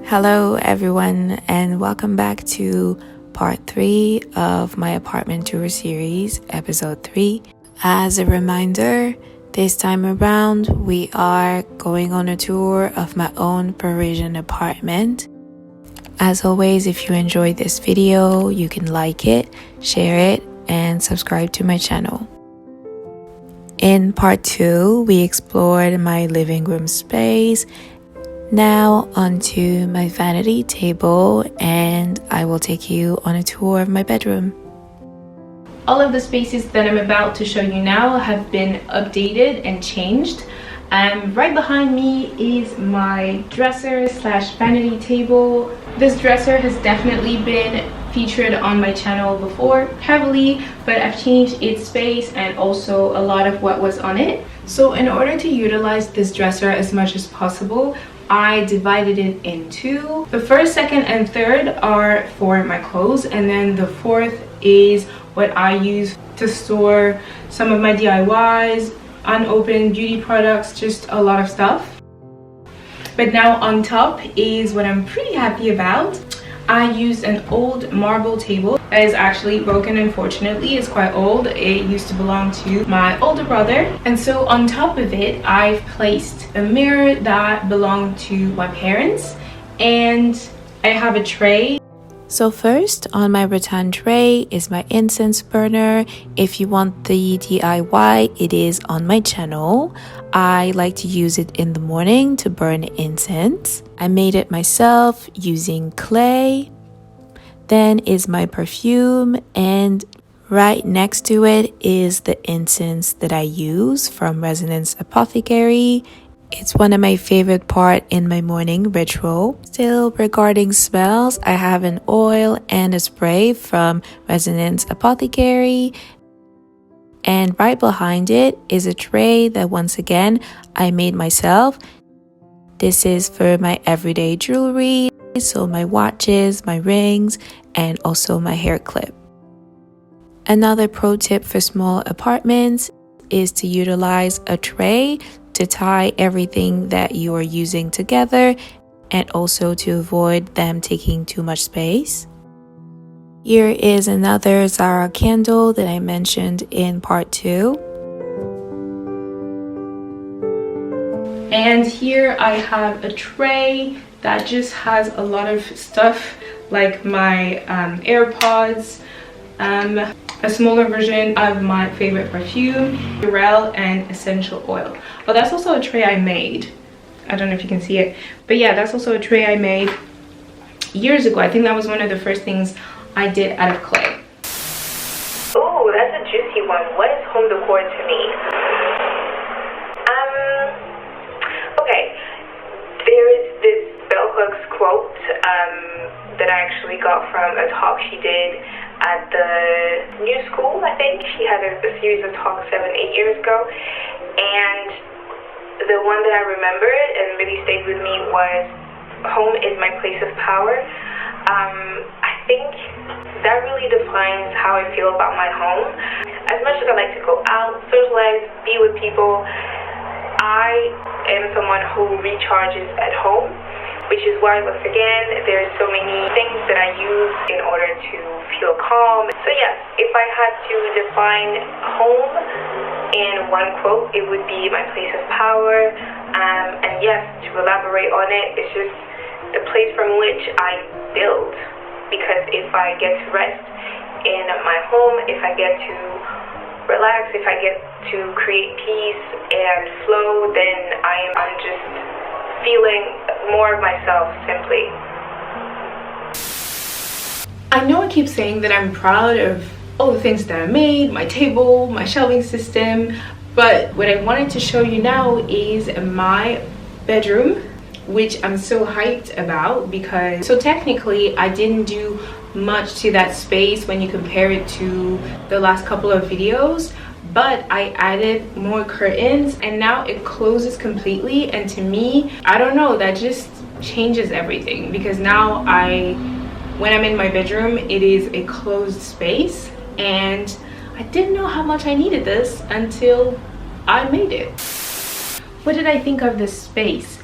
Hello everyone, and welcome back to part 3 of my apartment tour series, episode 3. As a reminder, this time around we are going on a tour of my own Parisian apartment. As always, if you enjoyed this video, you can like it, share it, and subscribe to my channel. In part 2, we explored my living room space. Now onto my vanity table, and I will take you on a tour of my bedroom. All of the spaces that I'm about to show you now have been updated and changed. Right behind me is my dresser slash vanity table. This dresser has definitely been featured on my channel before heavily, but I've changed its space and also a lot of what was on it. So in order to utilize this dresser as much as possible, I divided it in two. The first, second, and third are for my clothes, and then the fourth is what I use to store some of my DIYs, unopened beauty products, just a lot of stuff. But now on top is what I'm pretty happy about. I used an old marble table that is actually broken, unfortunately. It's quite old. It used to belong to my older brother. And so on top of it, I've placed a mirror that belonged to my parents. And I have a tray. So first, on my rattan tray is my incense burner. If you want the DIY, it is on my channel. I like to use it in the morning to burn incense. I made it myself using clay. Then is my perfume, and right next to it is the incense that I use from Resonance Apothecary. It's one of my favorite parts in my morning ritual. Still, regarding smells, I have an oil and a spray from Resonance Apothecary. And right behind it is a tray that once again I made myself. This is for my everyday jewelry, so my watches, my rings, and also my hair clip. Another pro tip for small apartments is to utilize a tray to tie everything that you are using together, and also to avoid them taking too much space. Here is another Zara candle that I mentioned in part 2. And here I have a tray that just has a lot of stuff like my AirPods, a smaller version of my favorite perfume, Purell, and essential oil. Oh, that's also a tray I made. I don't know if you can see it, but yeah, that's also a tray I made years ago. I think that was one of the first things I did out of clay. Oh, that's a juicy one. What is home decor to me? Okay, there is this bell hooks quote that I actually got from a talk she did at the new school. I think she had a series of talks 7-8 years ago, and the one that I remembered and really stayed with me was, home is my place of power. I think that really defines how I feel about my home. As much as I like to go out, socialize, be with people, I am someone who recharges at home, which is why, once again, there's so many things that I use in order to feel calm. So yes, if I had to define home in one quote, it would be my place of power. And yes, to elaborate on it, it's just the place from which I build. Because if I get to rest in my home, if I get to relax, if I get to create peace and flow, then I'm just feeling more of myself, simply. I know I keep saying that I'm proud of all the things that I made, my table, my shelving system, but what I wanted to show you now is my bedroom, which I'm so hyped about because, so technically I didn't do much to that space when you compare it to the last couple of videos, but I added more curtains and now it closes completely, and to me, I don't know, that just changes everything because now when I'm in my bedroom, it is a closed space, and I didn't know how much I needed this until I made it. What did I think of this space?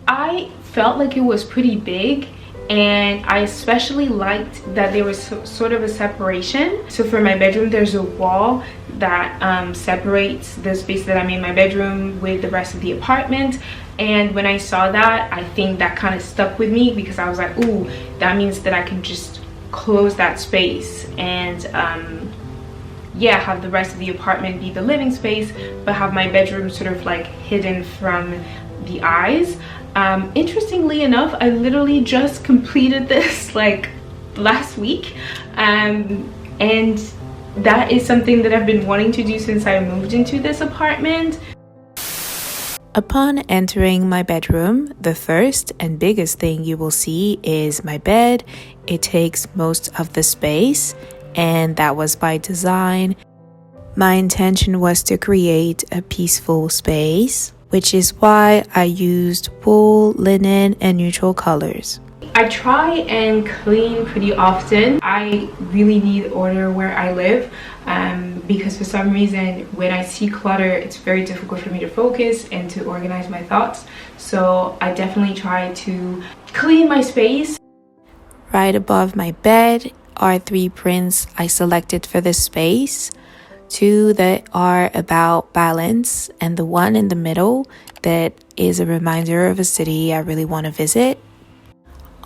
I felt like it was pretty big, and I especially liked that there was sort of a separation. So for my bedroom, there's a wall that separates the space that I'm in my bedroom with the rest of the apartment. And when I saw that, I think that kind of stuck with me, because I was like, ooh, that means that I can just close that space and yeah, have the rest of the apartment be the living space, but have my bedroom sort of like hidden from the eyes. Interestingly enough, I literally just completed this like last week, and that is something that I've been wanting to do since I moved into this apartment. Upon entering my bedroom, the first and biggest thing you will see is my bed. It takes most of the space, and that was by design. My intention was to create a peaceful space, which is why I used wool, linen, and neutral colors. I try and clean pretty often. I really need order where I live, because for some reason when I see clutter, it's very difficult for me to focus and to organize my thoughts. So I definitely try to clean my space. Right above my bed are 3 prints I selected for this space. 2 that are about balance, and the one in the middle that is a reminder of a city I really want to visit.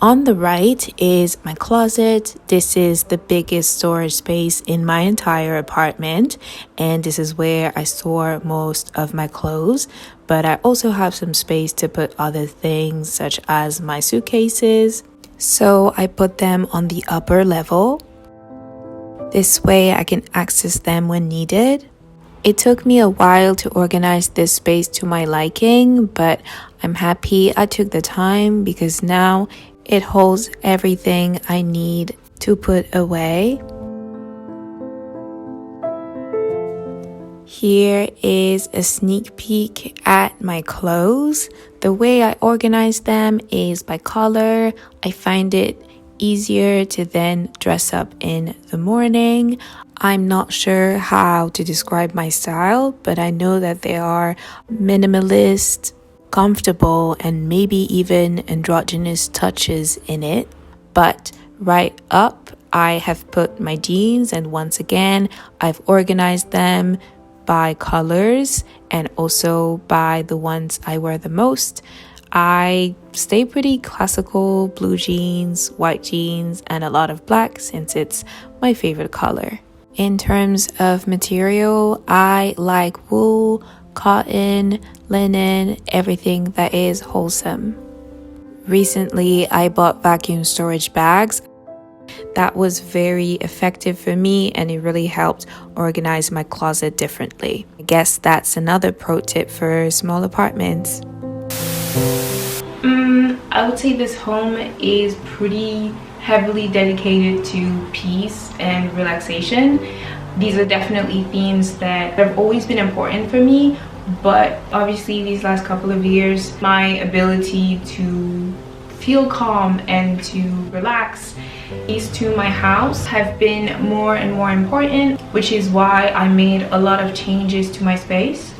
On the right is my closet. This is the biggest storage space in my entire apartment, and this is where I store most of my clothes, but I also have some space to put other things such as my suitcases, so I put them on the upper level. This way I can access them when needed. It took me a while to organize this space to my liking, but I'm happy I took the time, because now it holds everything I need to put away. Here is a sneak peek at my clothes. The way I organize them is by color. I find it easier to then dress up in the morning. I'm not sure how to describe my style, but I know that they are minimalist, comfortable, and maybe even androgynous touches in it. But right up, I have put my jeans, and once again, I've organized them by colors and also by the ones I wear the most. I stay pretty classical: blue jeans, white jeans, and a lot of black, since it's my favorite color. In terms of material, I like wool, cotton, linen, everything that is wholesome. Recently, I bought vacuum storage bags. That was very effective for me, and it really helped organize my closet differently. I guess that's another pro tip for small apartments. I would say this home is pretty heavily dedicated to peace and relaxation. These are definitely themes that have always been important for me, but obviously these last couple of years, my ability to feel calm and to relax, keys to my house have been more and more important, which is why I made a lot of changes to my space.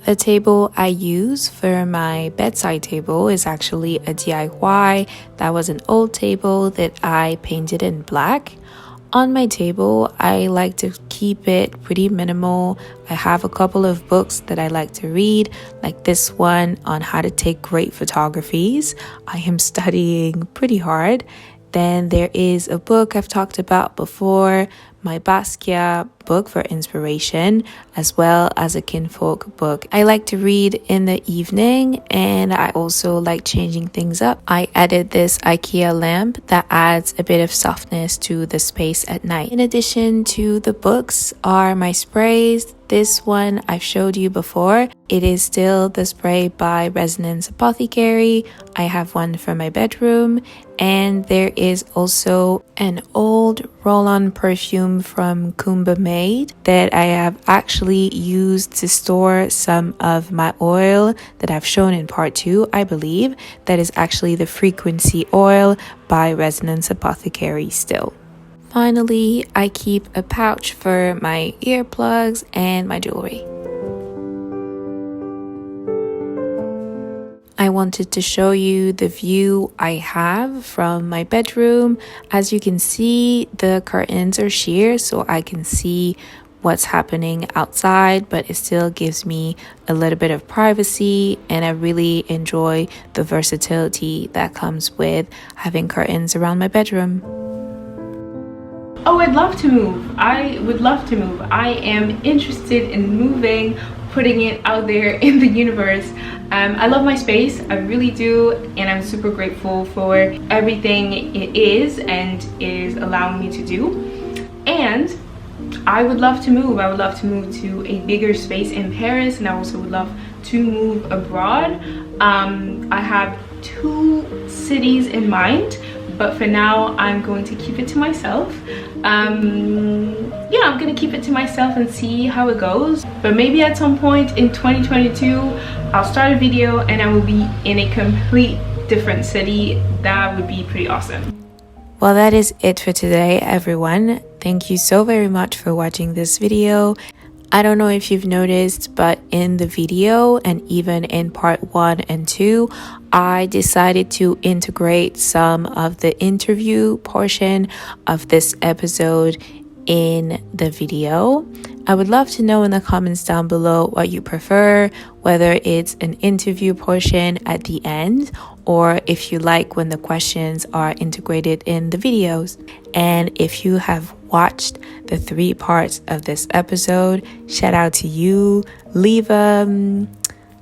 The table I use for my bedside table is actually a DIY. That was an old table that I painted in black. On my table, I like to keep it pretty minimal. I have a couple of books that I like to read, like this one on how to take great photographies. I am studying pretty hard. Then there is a book I've talked about before, my Basquiat book for inspiration, as well as a kinfolk book. I like to read in the evening, and I also like changing things up. I added this IKEA lamp that adds a bit of softness to the space at night. In addition to the books are my sprays. This one I've showed you before. It is still the spray by Resonance Apothecary. I have one for my bedroom, and there is also an old roll-on perfume from Kumba Made that I have actually used to store some of my oil that I've shown in part 2, I believe. That is actually the Frequency oil by Resonance Apothecary still. Finally, I keep a pouch for my earplugs and my jewelry. I wanted to show you the view I have from my bedroom. As you can see, the curtains are sheer, so I can see what's happening outside, but it still gives me a little bit of privacy, and I really enjoy the versatility that comes with having curtains around my bedroom. Oh, I'd love to move. I would love to move. I am interested in moving, putting it out there in the universe. I love my space, I really do, and I'm super grateful for everything it is and is allowing me to do. And I would love to move. I would love to move to a bigger space in Paris, and I also would love to move abroad. I have 2 cities in mind, but for now I'm going to keep it to myself. Yeah, I'm gonna keep it to myself and see how it goes. But maybe at some point in 2022 I'll start a video and I will be in a complete different city. That would be pretty awesome. Well, that is it for today, everyone. Thank you so very much for watching this video. I don't know if you've noticed, but in the video and even in part 1 and 2, I decided to integrate some of the interview portion of this episode in the video. I would love to know in the comments down below what you prefer, whether it's an interview portion at the end or if you like when the questions are integrated in the videos. And if you have watched the 3 parts of this episode, shout out to you. Leave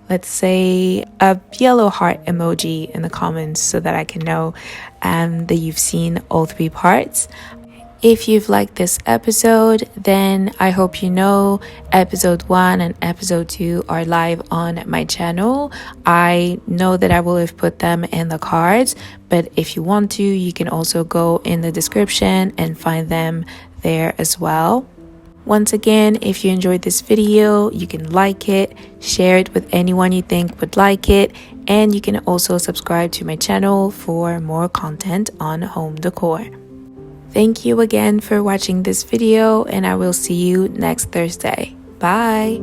let's say a yellow heart emoji in the comments so that I can know that you've seen all 3 parts. If you've liked this episode, then I hope you know episode 1 and episode 2 are live on my channel. I know that I will have put them in the cards, but if you want to, you can also go in the description and find them there as well. Once again, if you enjoyed this video, you can like it, share it with anyone you think would like it, and you can also subscribe to my channel for more content on home decor. Thank you again for watching this video, and I will see you next Thursday. Bye!